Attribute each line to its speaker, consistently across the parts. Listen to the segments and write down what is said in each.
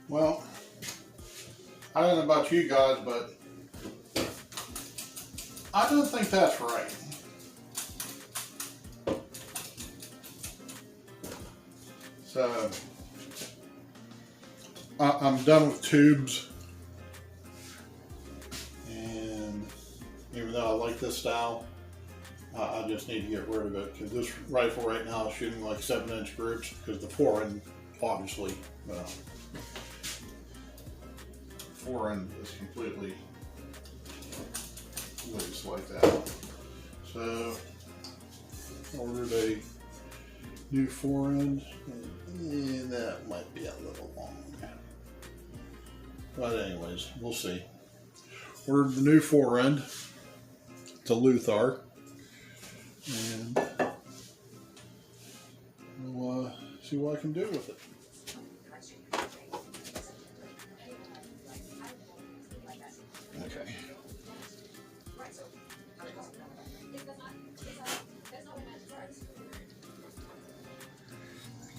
Speaker 1: Well, I don't know about you guys, but I don't think that's right. So, I'm done with tubes. And even though I like this style, I just need to get rid of it because this rifle right now is shooting like 7-inch groups because the Forend, obviously, Forend is completely loose like that. So, ordered a new Forend, and that might be a little long. But anyways, we'll see. Ordered the new Forend. It's a Luth-AR. And we'll see what I can do with it. Okay.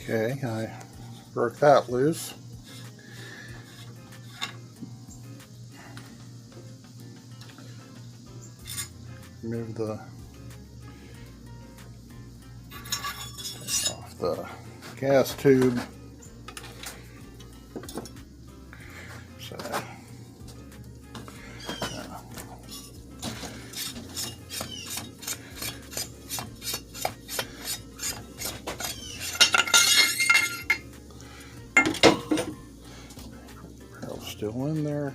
Speaker 1: Okay, I broke that loose. Remove the off the gas tube. So barrel's still in there.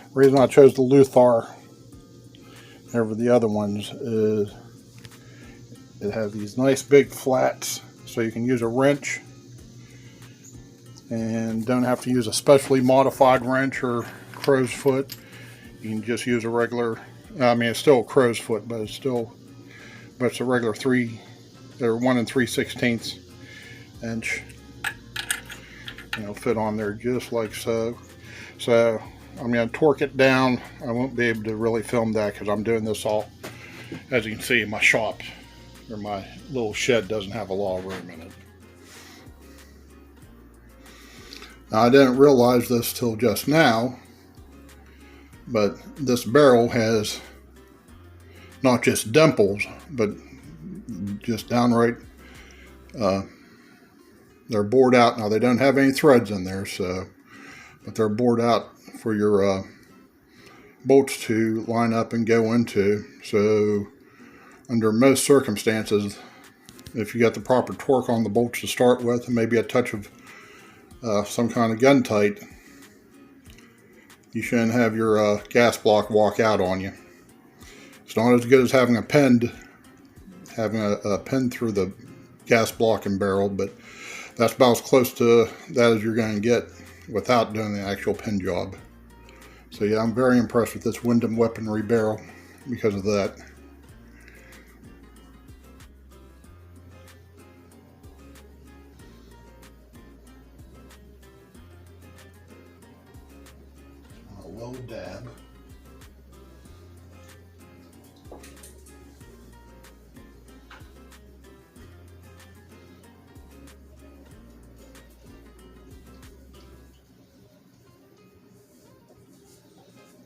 Speaker 1: The reason I chose the Luth-AR over the other ones is it has these nice big flats, so you can use a wrench and don't have to use a specially modified wrench or crow's foot. You can just use a regular, I mean it's still a crow's foot, but it's a regular 1 3/16 inch. Fit on there just like so. So I'm going to torque it down. I won't be able to really film that because I'm doing this all, as you can see, in my shop, or my little shed doesn't have a lot of room in it. Now, I didn't realize this till just now, but this barrel has not just dimples, but just downright, they're bored out. Now, they don't have any threads in there, but they're bored out for your bolts to line up and go into. So under most circumstances, if you got the proper torque on the bolts to start with and maybe a touch of some kind of gun tight, you shouldn't have your gas block walk out on you. It's not as good as having a pin through the gas block and barrel, but that's about as close to that as you're going to get without doing the actual pin job. So yeah, I'm very impressed with this Wyndham weaponry barrel because of that. A low dab.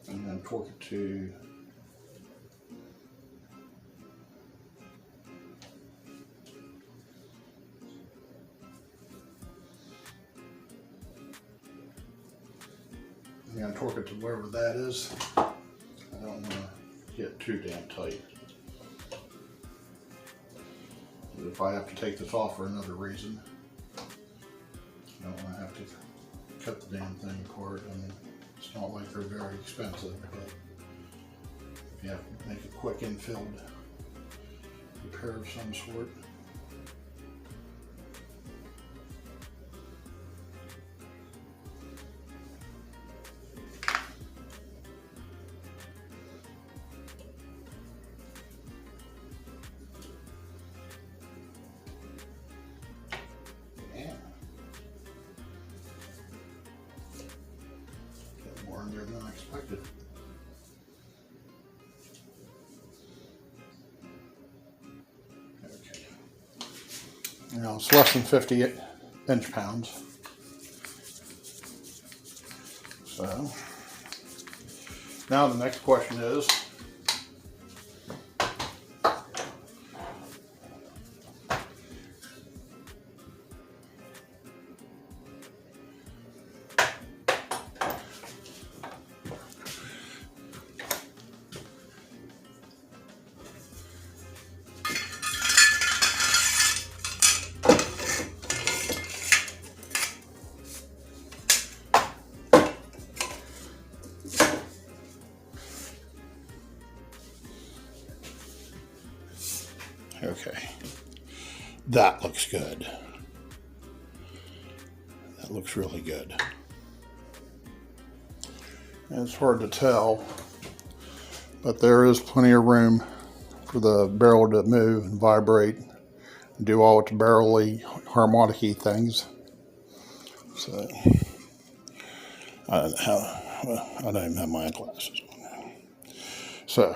Speaker 1: And then torque it to wherever that is. I don't want to get too damn tight. But if I have to take this off for another reason, I don't want to have to cut the damn thing apart. I mean, it's not like they're very expensive, but if you have to make a quick infilled repair of some sort. more in there than I expected. Okay. Now it's less than 50 inch-pounds. So now the next question is, okay, that looks good. That looks really good. It's hard to tell, but there is plenty of room for the barrel to move and vibrate and do all its barrel-y, harmonic-y things. So, I don't even have my glasses on. So,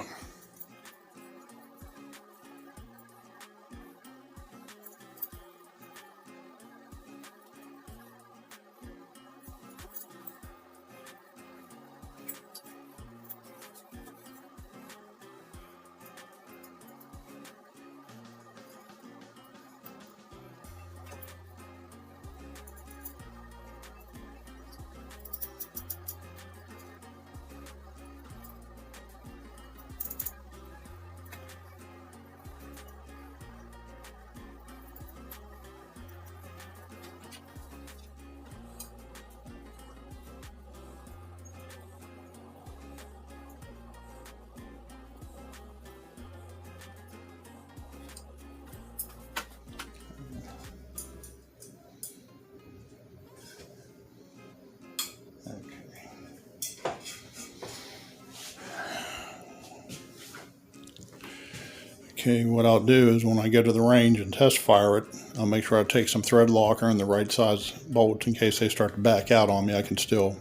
Speaker 1: okay, what I'll do is when I go to the range and test fire it, I'll make sure I take some thread locker and the right size bolts in case they start to back out on me. I can still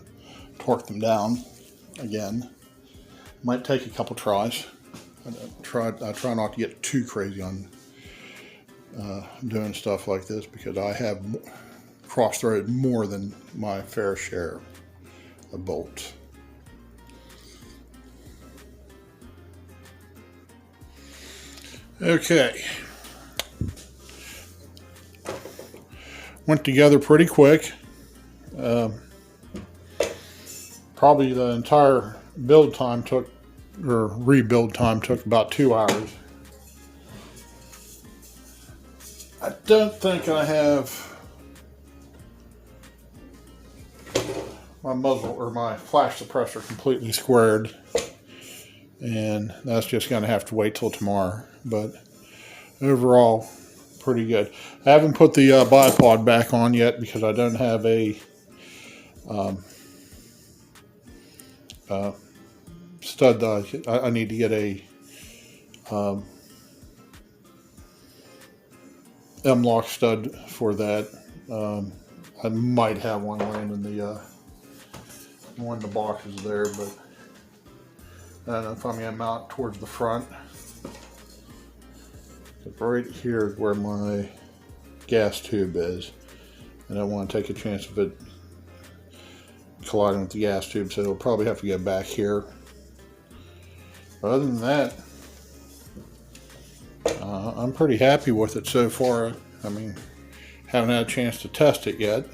Speaker 1: torque them down again. Might take a couple tries. I try not to get too crazy on doing stuff like this because I have cross-threaded more than my fair share of bolts. Okay. Went together pretty quick. Probably the entire build time took, or rebuild time took about 2 hours. I don't think I have my muzzle or my flash suppressor completely squared, and that's just going to have to wait till tomorrow. But overall, pretty good. I haven't put the bipod back on yet because I don't have a stud that I need to get a M-lock stud for that. I might have one laying in one of the boxes there, but I don't know if I'm going to mount towards the front. Right here is where my gas tube is, and I don't want to take a chance of it colliding with the gas tube, so it'll probably have to go back here. But other than that, I'm pretty happy with it so far. I mean, haven't had a chance to test it yet.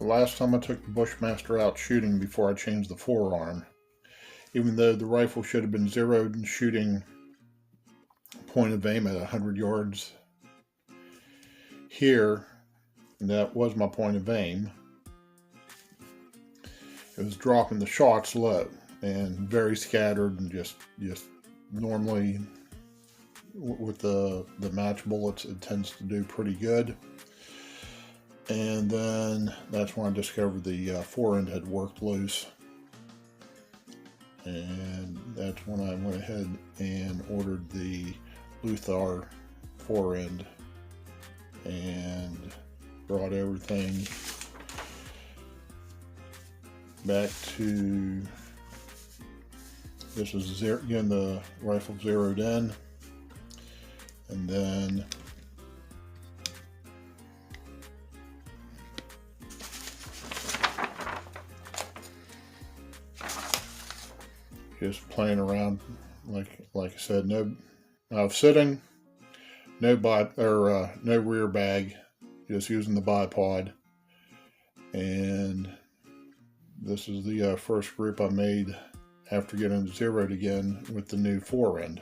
Speaker 1: last time I took the Bushmaster out shooting before I changed the forearm, even though the rifle should have been zeroed and shooting point of aim at 100 yards here, and that was my point of aim, it was dropping the shots low and very scattered, and just normally with the match bullets it tends to do pretty good. And then that's when I discovered the Forend had worked loose, and that's when I went ahead and ordered the Luth-AR Forend and brought everything back to, this is again the rifle zeroed in, and then just playing around, like I said, no sitting, no rear bag, just using the bipod. And this is the first group I made after getting zeroed again with the new Forend.